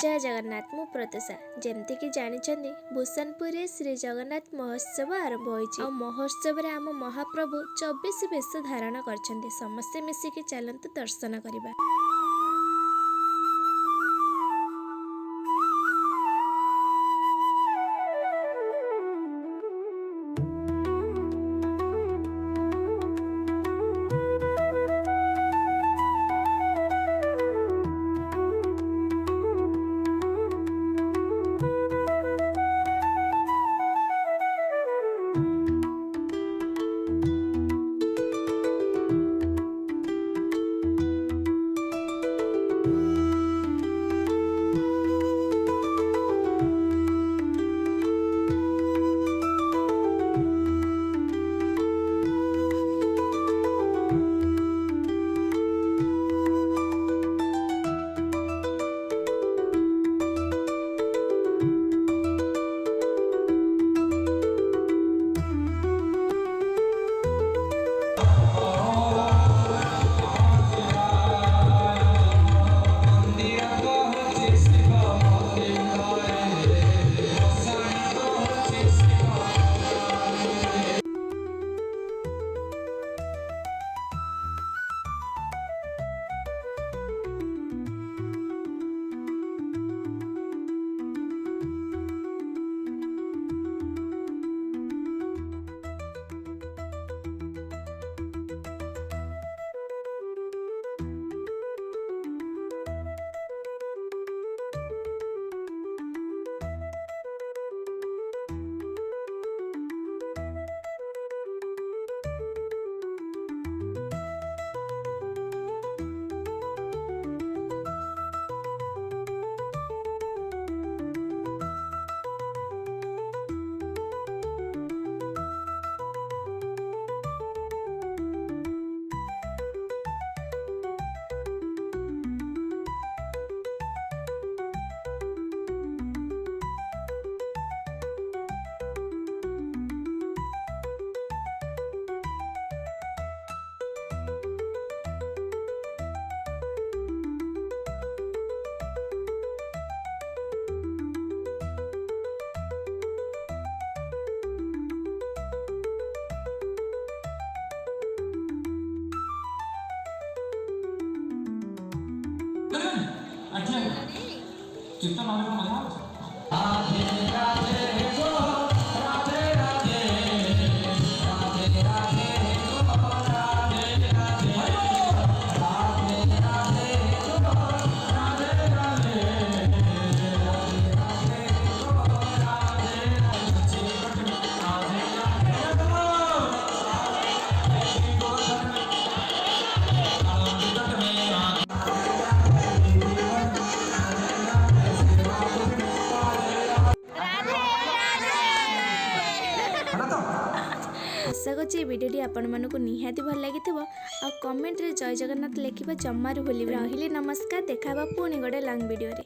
जय जगन्नाथ मु प्रत्युषा जमती कि जानी भूषणपुर श्री जगन्नाथ महोत्सव आरंभ हो महोत्सव आम महाप्रभु 24 बेश धारण कर समस्ते मिसिकी चलतु दर्शन करने। चिंता आशा करछि भिडियोटी आपण मानकु निहाती भल लगी आ कमेंट रे जय जगन्नाथ लिखिबा जम्मारू भूलिबे। रहिले नमस्कार, देखा पुणी गोटे लॉन्ग वीडियो रे।